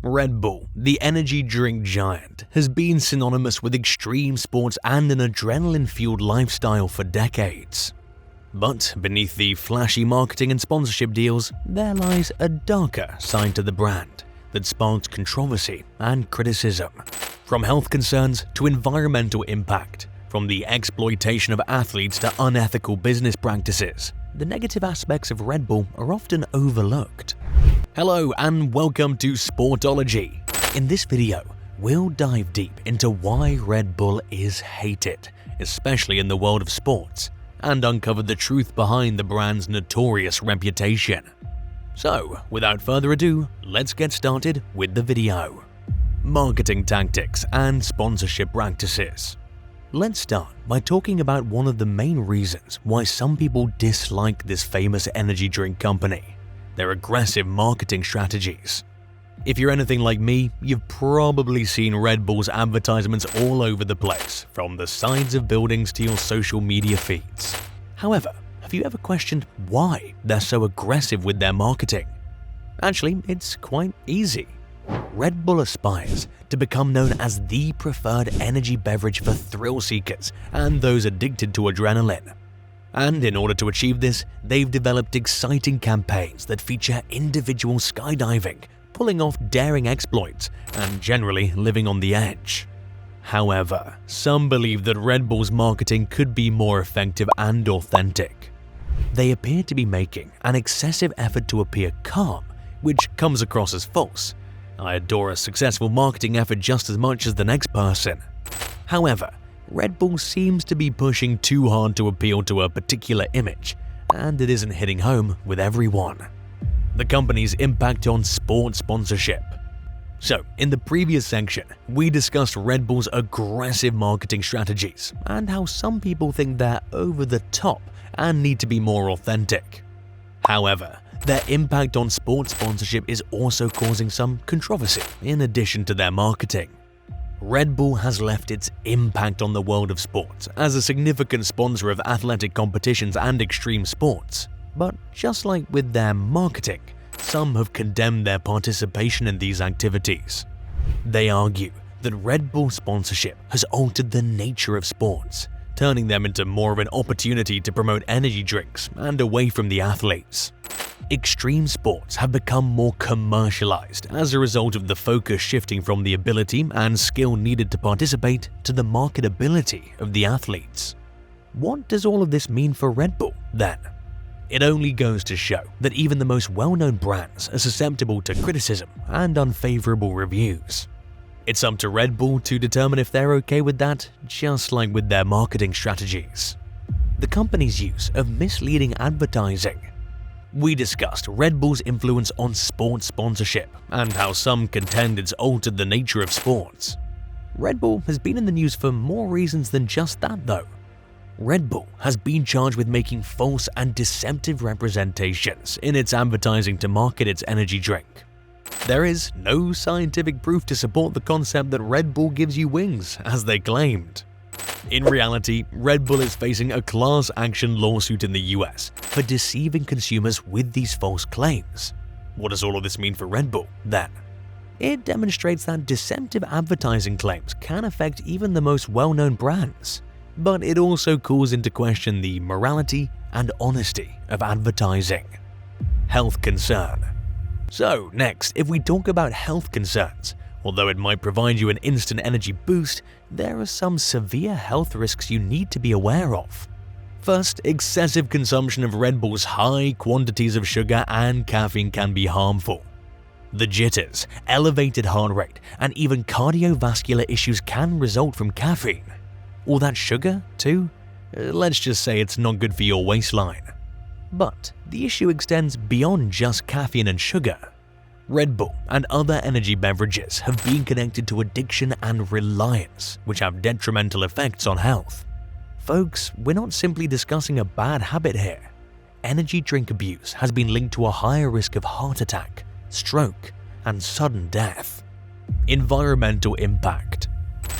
Red Bull, the energy drink giant, has been synonymous with extreme sports and an adrenaline-fueled lifestyle for decades. But beneath the flashy marketing and sponsorship deals, there lies a darker side to the brand that sparked controversy and criticism. From health concerns to environmental impact, from the exploitation of athletes to unethical business practices, the negative aspects of Red Bull are often overlooked. Hello and welcome to Sportology. In this video, we'll dive deep into why Red Bull is hated, especially in the world of sports, and uncover the truth behind the brand's notorious reputation. So, without further ado, let's get started with the video. Marketing tactics and sponsorship practices. Let's start by talking about one of the main reasons why some people dislike this famous energy drink company: their aggressive marketing strategies. If you're anything like me, you've probably seen Red Bull's advertisements all over the place, from the sides of buildings to your social media feeds. However, have you ever questioned why they're so aggressive with their marketing? Actually, it's quite easy. Red Bull aspires to become known as the preferred energy beverage for thrill seekers and those addicted to adrenaline. And in order to achieve this, they've developed exciting campaigns that feature individuals skydiving, pulling off daring exploits, and generally living on the edge. However, some believe that Red Bull's marketing could be more effective and authentic. They appear to be making an excessive effort to appear calm, which comes across as false. I adore a successful marketing effort just as much as the next person. However, Red Bull seems to be pushing too hard to appeal to a particular image, and it isn't hitting home with everyone. The company's impact on sports sponsorship. So, in the previous section, we discussed Red Bull's aggressive marketing strategies and how some people think they're over the top and need to be more authentic. However, their impact on sports sponsorship is also causing some controversy in addition to their marketing. Red Bull has left its impact on the world of sports as a significant sponsor of athletic competitions and extreme sports. But just like with their marketing, some have condemned their participation in these activities. They argue that Red Bull sponsorship has altered the nature of sports, turning them into more of an opportunity to promote energy drinks and away from the athletes. Extreme sports have become more commercialized as a result of the focus shifting from the ability and skill needed to participate to the marketability of the athletes. What does all of this mean for Red Bull, then? It only goes to show that even the most well-known brands are susceptible to criticism and unfavorable reviews. It's up to Red Bull to determine if they're okay with that, just like with their marketing strategies. The company's use of misleading advertising. We discussed Red Bull's influence on sports sponsorship and how some contend it's altered the nature of sports. Red Bull has been in the news for more reasons than just that, though. Red Bull has been charged with making false and deceptive representations in its advertising to market its energy drink. There is no scientific proof to support the concept that Red Bull gives you wings, as they claimed. In reality, Red Bull is facing a class action lawsuit in the US for deceiving consumers with these false claims. What does all of this mean for Red Bull, then? It demonstrates that deceptive advertising claims can affect even the most well-known brands, but it also calls into question the morality and honesty of advertising. Health concern. So next, if we talk about health concerns, although it might provide you an instant energy boost, there are some severe health risks you need to be aware of. First, excessive consumption of Red Bull's high quantities of sugar and caffeine can be harmful. The jitters, elevated heart rate, and even cardiovascular issues can result from caffeine. All that sugar, too? Let's just say it's not good for your waistline. But the issue extends beyond just caffeine and sugar. Red Bull and other energy beverages have been connected to addiction and reliance, which have detrimental effects on health. Folks, we're not simply discussing a bad habit here. Energy drink abuse has been linked to a higher risk of heart attack, stroke, and sudden death. Environmental impact.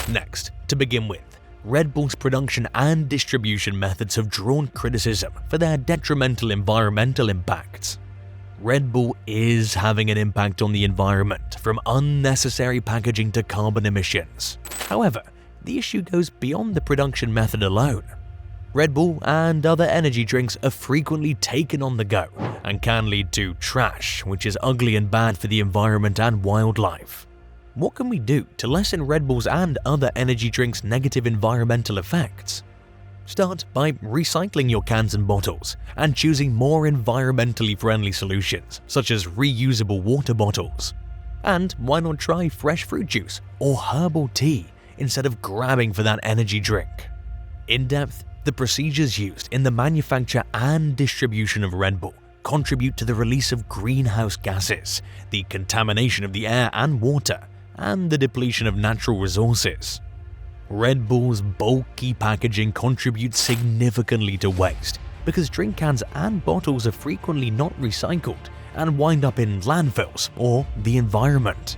Next, to begin with, Red Bull's production and distribution methods have drawn criticism for their detrimental environmental impacts. Red Bull is having an impact on the environment, from unnecessary packaging to carbon emissions. However, the issue goes beyond the production method alone. Red Bull and other energy drinks are frequently taken on the go and can lead to trash, which is ugly and bad for the environment and wildlife. What can we do to lessen Red Bull's and other energy drinks' negative environmental effects? Start by recycling your cans and bottles and choosing more environmentally friendly solutions, such as reusable water bottles. And why not try fresh fruit juice or herbal tea instead of grabbing for that energy drink? In depth, the procedures used in the manufacture and distribution of Red Bull contribute to the release of greenhouse gases, the contamination of the air and water, and the depletion of natural resources. Red Bull's bulky packaging contributes significantly to waste because drink cans and bottles are frequently not recycled and wind up in landfills or the environment.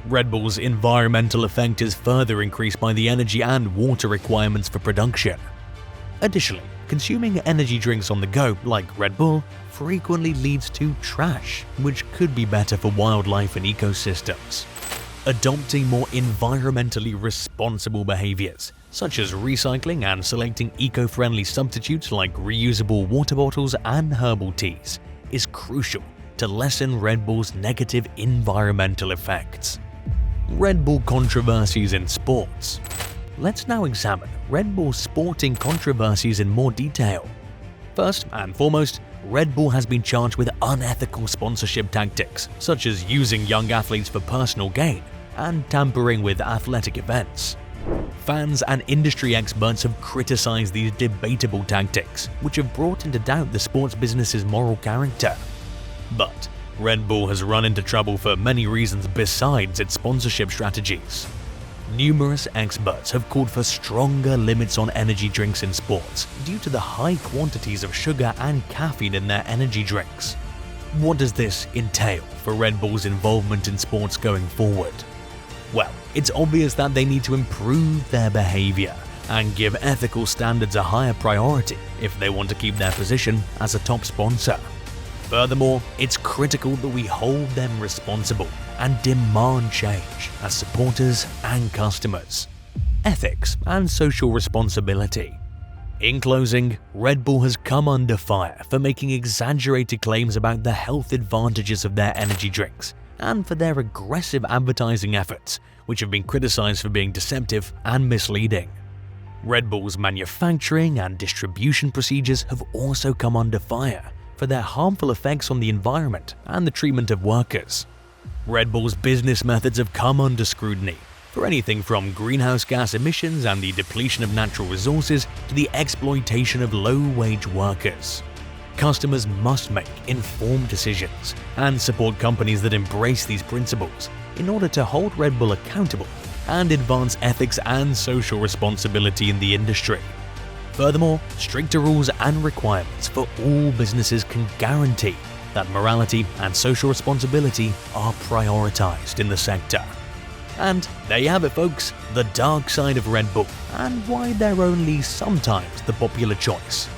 Red Bull's environmental effect is further increased by the energy and water requirements for production. Additionally, consuming energy drinks on the go, like Red Bull, frequently leads to trash, which could be better for wildlife and ecosystems. Adopting more environmentally responsible behaviors, such as recycling and selecting eco-friendly substitutes like reusable water bottles and herbal teas, is crucial to lessen Red Bull's negative environmental effects. Red Bull controversies in sports. Let's now examine Red Bull's sporting controversies in more detail. First and foremost, Red Bull has been charged with unethical sponsorship tactics, such as using young athletes for personal gain and tampering with athletic events. Fans and industry experts have criticized these debatable tactics, which have brought into doubt the sports business's moral character. But Red Bull has run into trouble for many reasons besides its sponsorship strategies. Numerous experts have called for stronger limits on energy drinks in sports due to the high quantities of sugar and caffeine in their energy drinks. What does this entail for Red Bull's involvement in sports going forward? Well, it's obvious that they need to improve their behavior and give ethical standards a higher priority if they want to keep their position as a top sponsor. Furthermore, it's critical that we hold them responsible and demand change as supporters and customers. Ethics and social responsibility. In closing, Red Bull has come under fire for making exaggerated claims about the health advantages of their energy drinks and for their aggressive advertising efforts, which have been criticized for being deceptive and misleading. Red Bull's manufacturing and distribution procedures have also come under fire for their harmful effects on the environment and the treatment of workers. Red Bull's business methods have come under scrutiny for anything from greenhouse gas emissions and the depletion of natural resources to the exploitation of low-wage workers. Customers must make informed decisions and support companies that embrace these principles in order to hold Red Bull accountable and advance ethics and social responsibility in the industry. Furthermore, stricter rules and requirements for all businesses can guarantee that morality and social responsibility are prioritized in the sector. And there you have it, folks, the dark side of Red Bull and why they're only sometimes the popular choice.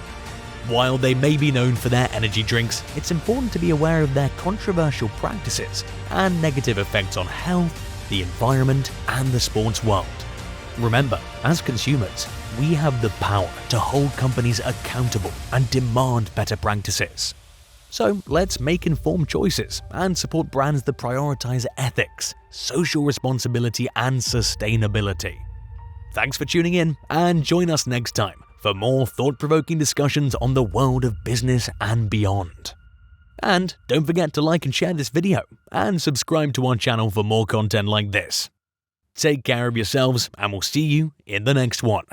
While they may be known for their energy drinks, it's important to be aware of their controversial practices and negative effects on health, the environment, and the sports world. Remember, as consumers, we have the power to hold companies accountable and demand better practices. So let's make informed choices and support brands that prioritize ethics, social responsibility, and sustainability. Thanks for tuning in, and join us next time for more thought-provoking discussions on the world of business and beyond. And don't forget to like and share this video and subscribe to our channel for more content like this. Take care of yourselves, and we'll see you in the next one.